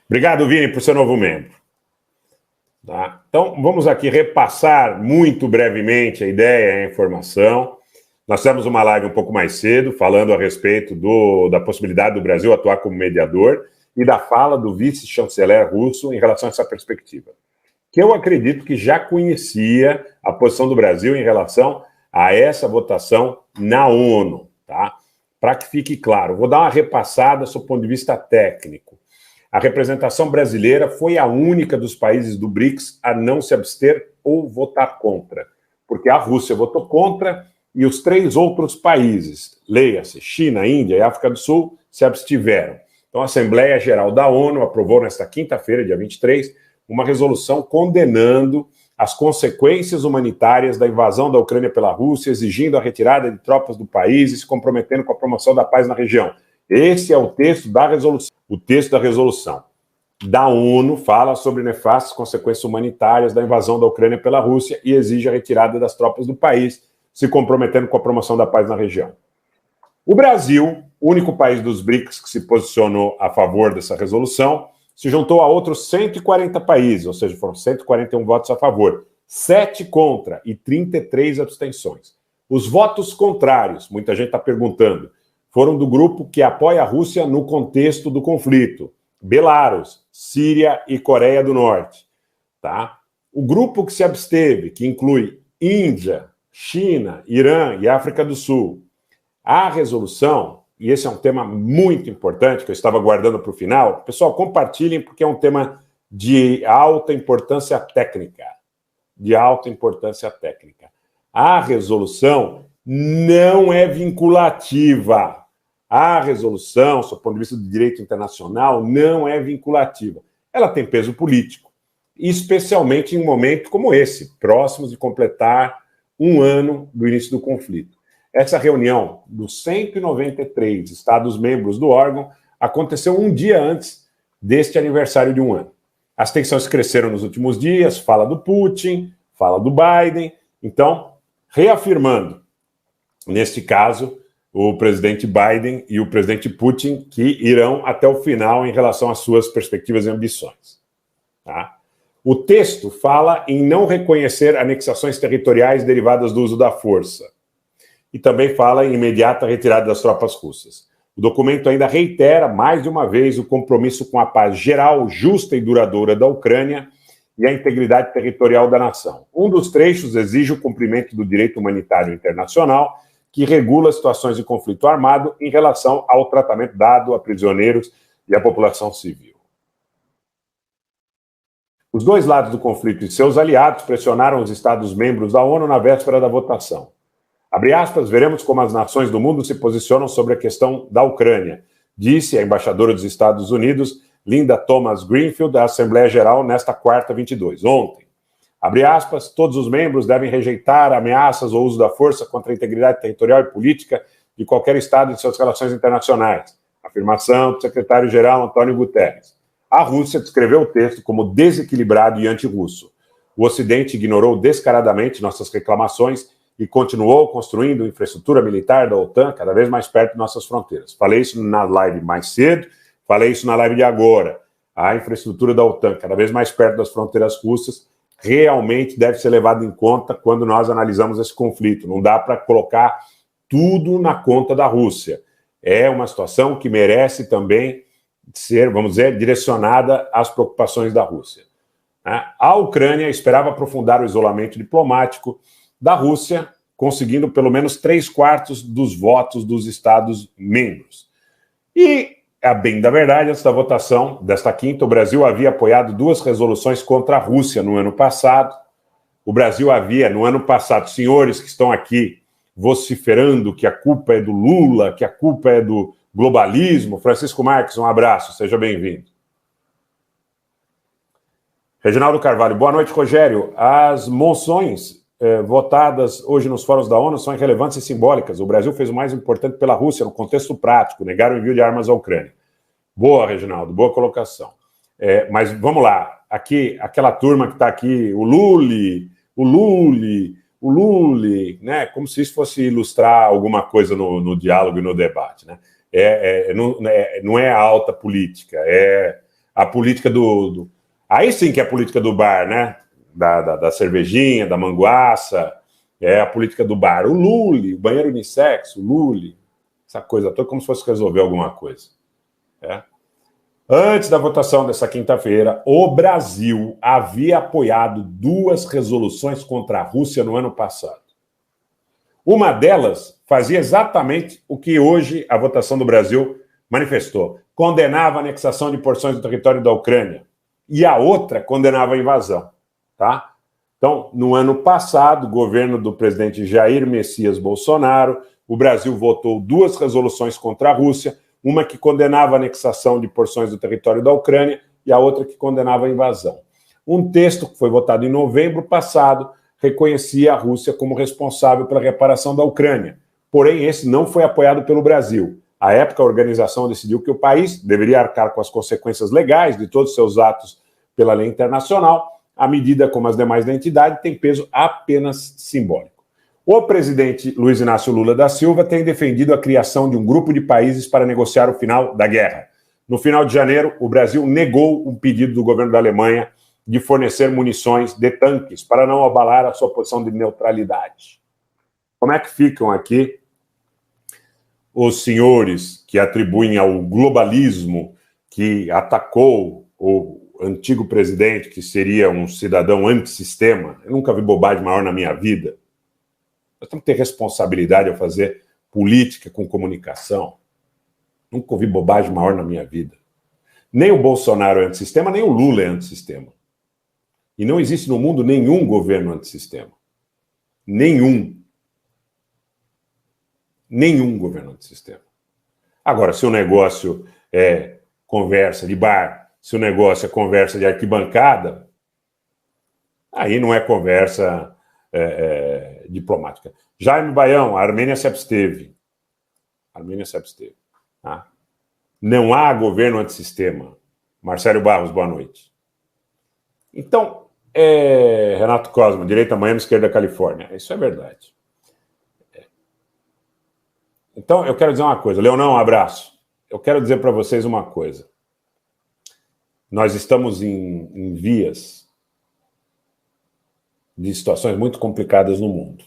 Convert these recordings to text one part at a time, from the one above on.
Obrigado, Vini, por ser novo membro. Tá? Então, vamos aqui repassar muito brevemente a ideia, a informação. Nós temos uma live um pouco mais cedo, falando a respeito da possibilidade do Brasil atuar como mediador e da fala do vice-chanceler russo em relação a essa perspectiva. Que eu acredito que já conhecia a posição do Brasil em relação a essa votação na ONU, tá? Para que fique claro, vou dar uma repassada sob o ponto de vista técnico. A representação brasileira foi a única dos países do BRICS a não se abster ou votar contra, porque a Rússia votou contra e os 3 outros países, leia-se, China, Índia e África do Sul, se abstiveram. Então, a Assembleia Geral da ONU aprovou nesta quinta-feira, dia 23, uma resolução condenando as consequências humanitárias da invasão da Ucrânia pela Rússia, exigindo a retirada de tropas do país e se comprometendo com a promoção da paz na região. Esse é o texto da resolução. O texto da resolução da ONU fala sobre nefastas consequências humanitárias da invasão da Ucrânia pela Rússia e exige a retirada das tropas do país, se comprometendo com a promoção da paz na região. O Brasil, único país dos BRICS que se posicionou a favor dessa resolução, se juntou a outros 140 países, ou seja, foram 141 votos a favor, 7 contra e 33 abstenções. Os votos contrários, muita gente está perguntando, foram do grupo que apoia a Rússia no contexto do conflito, Belarus, Síria e Coreia do Norte. Tá? O grupo que se absteve, que inclui Índia, China, Irã e África do Sul. A resolução, e esse é um tema muito importante, que eu estava guardando para o final, pessoal, compartilhem, porque é um tema de alta importância técnica. De alta importância técnica. A resolução não é vinculativa. A resolução, do ponto de vista do direito internacional, não é vinculativa. Ela tem peso político, especialmente em um momento como esse, próximos de completar um ano do início do conflito. Essa reunião dos 193 Estados-membros do órgão aconteceu um dia antes deste aniversário de um ano. As tensões cresceram nos últimos dias, fala do Putin, fala do Biden. Então, reafirmando, neste caso, o presidente Biden e o presidente Putin, que irão até o final em relação às suas perspectivas e ambições. Tá? O texto fala em não reconhecer anexações territoriais derivadas do uso da força. E também fala em imediata retirada das tropas russas. O documento ainda reitera, mais de uma vez, o compromisso com a paz geral, justa e duradoura da Ucrânia e a integridade territorial da nação. Um dos trechos exige o cumprimento do direito humanitário internacional, que regula situações de conflito armado em relação ao tratamento dado a prisioneiros e à população civil. Os dois lados do conflito e seus aliados pressionaram os Estados-membros da ONU na véspera da votação. Abre aspas, veremos como as nações do mundo se posicionam sobre a questão da Ucrânia, disse a embaixadora dos Estados Unidos, Linda Thomas-Greenfield, da Assembleia Geral, nesta quarta 22, ontem. Abre aspas, todos os membros devem rejeitar ameaças ou uso da força contra a integridade territorial e política de qualquer Estado em suas relações internacionais. Afirmação do secretário-geral Antônio Guterres. A Rússia descreveu o texto como desequilibrado e anti-russo. O Ocidente ignorou descaradamente nossas reclamações e continuou construindo infraestrutura militar da OTAN cada vez mais perto de nossas fronteiras. Falei isso na live mais cedo, falei isso na live de agora. A infraestrutura da OTAN cada vez mais perto das fronteiras russas realmente deve ser levado em conta quando nós analisamos esse conflito. Não dá para colocar tudo na conta da Rússia. É uma situação que merece também ser, vamos dizer, direcionada às preocupações da Rússia. A Ucrânia esperava aprofundar o isolamento diplomático da Rússia, conseguindo pelo menos 3/4 dos votos dos Estados-membros. E, a bem da verdade, antes da votação desta quinta, o Brasil havia apoiado 2 resoluções contra a Rússia no ano passado. O Brasil havia, no ano passado, senhores que estão aqui vociferando que a culpa é do Lula, que a culpa é do globalismo. Francisco Marques, um abraço, seja bem-vindo. Reginaldo Carvalho, boa noite, Rogério. As moções votadas hoje nos fóruns da ONU são irrelevantes e simbólicas. O Brasil fez o mais importante pela Rússia no contexto prático, negar o envio de armas à Ucrânia. Boa, Reginaldo, boa colocação. Mas vamos lá, aqui, aquela turma que está aqui, o Lully, né? Como se isso fosse ilustrar alguma coisa no diálogo e no debate, né? Não é alta política, é a política do... Aí sim que é a política do bar, né? Da cervejinha, da manguaça, é a política do bar. O Lully, o banheiro unissex, o Lully, essa coisa toda, como se fosse resolver alguma coisa. É. Antes da votação dessa quinta-feira, o Brasil havia apoiado 2 resoluções contra a Rússia no ano passado. Uma delas fazia exatamente o que hoje a votação do Brasil manifestou. Condenava a anexação de porções do território da Ucrânia. E a outra condenava a invasão. Tá? Então, no ano passado, o governo do presidente Jair Messias Bolsonaro, o Brasil votou 2 resoluções contra a Rússia, uma que condenava a anexação de porções do território da Ucrânia e a outra que condenava a invasão. Um texto que foi votado em novembro passado reconhecia a Rússia como responsável pela reparação da Ucrânia. Porém, esse não foi apoiado pelo Brasil. À época, a organização decidiu que o país deveria arcar com as consequências legais de todos os seus atos pela lei internacional. A medida, como as demais da entidade, tem peso apenas simbólico. O presidente Luiz Inácio Lula da Silva tem defendido a criação de um grupo de países para negociar o final da guerra. No final de janeiro, o Brasil negou um pedido do governo da Alemanha de fornecer munições de tanques para não abalar a sua posição de neutralidade. Como é que ficam aqui os senhores que atribuem ao globalismo que atacou o antigo presidente, que seria um cidadão antissistema? Eu nunca vi bobagem maior na minha vida. Nós temos que ter responsabilidade ao fazer política com comunicação. Nunca ouvi bobagem maior na minha vida. Nem o Bolsonaro é antissistema, nem o Lula é antissistema. E não existe no mundo nenhum governo antissistema. Nenhum. Nenhum governo antissistema. Agora, se o negócio é conversa de bar, se o negócio é conversa de arquibancada, aí não é conversa diplomática. Jaime Baião, a Armênia se absteve. A Armênia se absteve. Tá? Não há governo antissistema. Marcelo Barros, boa noite. Então, Renato Cosma, direita Miami, esquerda Califórnia. Isso é verdade. Então, eu quero dizer uma coisa. Leonão, um abraço. Eu quero dizer para vocês uma coisa. Nós estamos em vias de situações muito complicadas no mundo.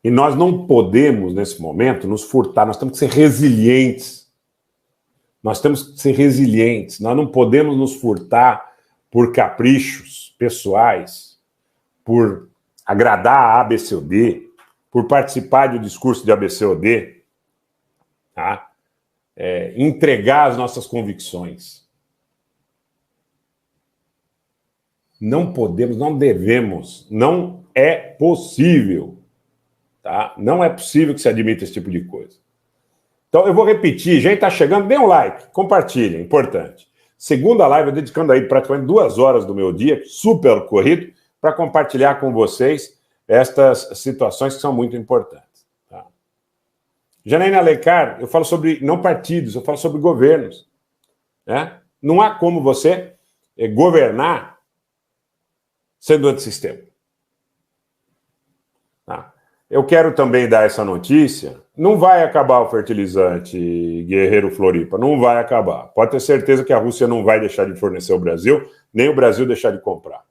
E nós não podemos, nesse momento, nos furtar. Nós temos que ser resilientes. Nós temos que ser resilientes. Nós não podemos nos furtar por caprichos pessoais, por agradar a A, B, C ou D, por participar do discurso de A, B, C ou D, tá? Entregar as nossas convicções. Não podemos, não devemos, não é possível. Tá? Não é possível que se admita esse tipo de coisa. Então, eu vou repetir. Gente, está chegando, dê um like, compartilha, importante. Segunda live, eu dedicando aí praticamente 2 horas do meu dia, super corrido, para compartilhar com vocês estas situações que são muito importantes. Tá? Janaína Alencar, eu falo sobre, não partidos, eu falo sobre governos. Né? Não há como você governar sendo antissistema. Tá? Eu quero também dar essa notícia. Não vai acabar o fertilizante Guerreiro Floripa, não vai acabar. Pode ter certeza que a Rússia não vai deixar de fornecer ao Brasil, nem o Brasil deixar de comprar.